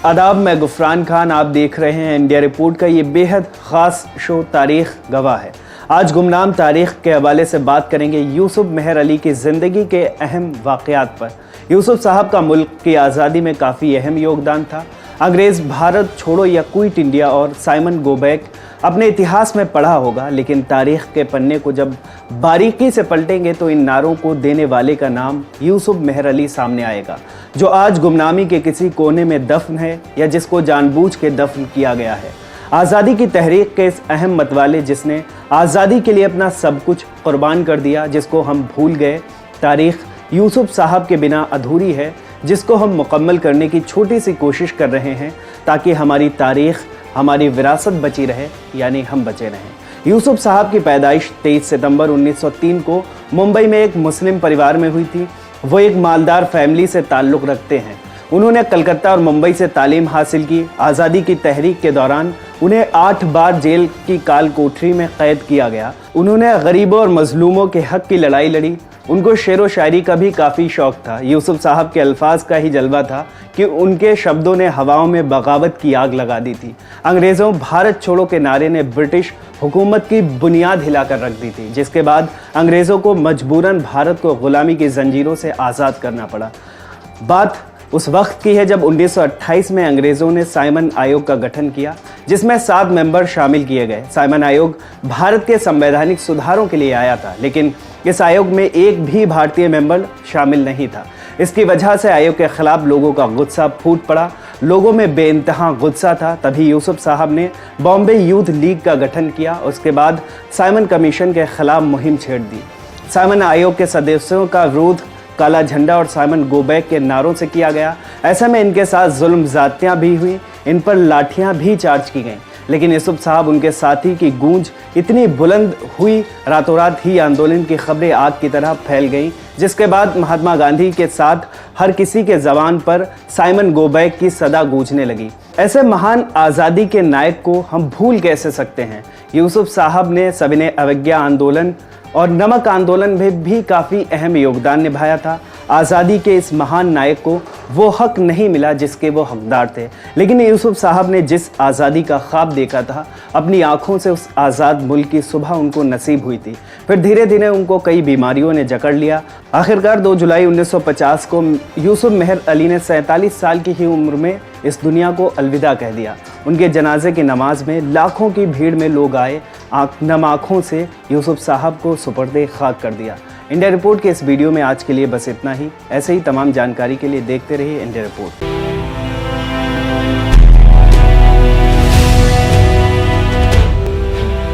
आदाब, मैं गुफरान खान। आप देख रहे हैं इंडिया रिपोर्ट का ये बेहद ख़ास शो तारीख़ गवाह है। आज गुमनाम तारीख़ के हवाले से बात करेंगे यूसुफ मेहर अली की ज़िंदगी के अहम वाक़यात पर। यूसुफ साहब का मुल्क की आज़ादी में काफ़ी अहम योगदान था। अंग्रेज़ भारत छोड़ो या क्विट इंडिया और साइमन गो बैक अपने इतिहास में पढ़ा होगा, लेकिन तारीख़ के पन्ने को जब बारीकी से पलटेंगे तो इन नारों को देने वाले का नाम यूसुफ मेहर अली सामने आएगा, जो आज गुमनामी के किसी कोने में दफन है या जिसको जानबूझ के दफन किया गया है। आज़ादी की तहरीक के इस अहम मतवाले जिसने आज़ादी के लिए अपना सब कुछ कुर्बान कर दिया, जिसको हम भूल गए। तारीख़ यूसुफ साहब के बिना अधूरी है, जिसको हम मुकम्मल करने की छोटी सी कोशिश कर रहे हैं ताकि हमारी तारीख़, हमारी विरासत बची रहे, यानी हम बचे रहें। यूसुफ साहब की पैदाइश 23 सितंबर 1903 को मुंबई में एक मुस्लिम परिवार में हुई थी। वो एक मालदार फैमिली से ताल्लुक़ रखते हैं। उन्होंने कलकत्ता और मुंबई से तालीम हासिल की। आज़ादी की तहरीक के दौरान उन्हें 8 बार जेल की काल कोठरी में कैद किया गया। उन्होंने गरीबों और मजलूमों के हक़ की लड़ाई लड़ी। उनको शेर व शायरी का भी काफ़ी शौक़ था। यूसुफ साहब के अल्फाज का ही जलवा था कि उनके शब्दों ने हवाओं में बगावत की आग लगा दी थी। अंग्रेज़ों भारत छोड़ो के नारे ने ब्रिटिश हुकूमत की बुनियाद हिलाकर रख दी थी, जिसके बाद अंग्रेज़ों को मजबूरन भारत को ग़ुलामी की जंजीरों से आज़ाद करना पड़ा। बात उस वक्त की है जब 1928 में अंग्रेज़ों ने साइमन आयोग का गठन किया, जिसमें 7 मेंबर शामिल किए गए। साइमन आयोग भारत के संवैधानिक सुधारों के लिए आया था, लेकिन इस आयोग में एक भी भारतीय मेंबर शामिल नहीं था। इसकी वजह से आयोग के खिलाफ लोगों का गुस्सा फूट पड़ा। लोगों में बेइंतहा गुस्सा था। तभी यूसुफ साहब ने बॉम्बे यूथ लीग का गठन किया। उसके बाद साइमन कमीशन के खिलाफ मुहिम छेड़ दी। साइमन आयोग के सदस्यों का विरोध काला झंडा और साइमन गो बैक के नारों से किया गया। ऐसे में इनके साथ जुल्म ज़्यादतियाँ भी हुई, इन पर लाठियाँ भी चार्ज की गईं, लेकिन यूसुफ साहब उनके साथी की गूंज इतनी बुलंद हुई, रातों रात ही आंदोलन की खबरें आग की तरह फैल गईं, जिसके बाद महात्मा गांधी के साथ हर किसी के ज़बान पर साइमन गो बैक की सदा गूंजने लगी। ऐसे महान आज़ादी के नायक को हम भूल कैसे सकते हैं। यूसुफ साहब ने सविनय अवज्ञा आंदोलन और नमक आंदोलन में भी काफ़ी अहम योगदान निभाया था। आज़ादी के इस महान नायक को वो हक नहीं मिला जिसके वो हकदार थे, लेकिन यूसुफ साहब ने जिस आज़ादी का ख्वाब देखा था, अपनी आंखों से उस आज़ाद मुल्क की सुबह उनको नसीब हुई थी। फिर धीरे धीरे उनको कई बीमारियों ने जकड़ लिया। आखिरकार 2 जुलाई 1950 को यूसुफ मेहर अली ने 47 साल की ही उम्र में इस दुनिया को अलविदा कह दिया। उनके जनाजे की नमाज में लाखों की भीड़ में लोग आए, नम आँखों से यूसुफ साहब को सुपर्दे खाक कर दिया। इंडिया रिपोर्ट के इस वीडियो में आज के लिए बस इतना ही। ऐसे ही तमाम जानकारी के लिए देखते रहिए इंडिया रिपोर्ट।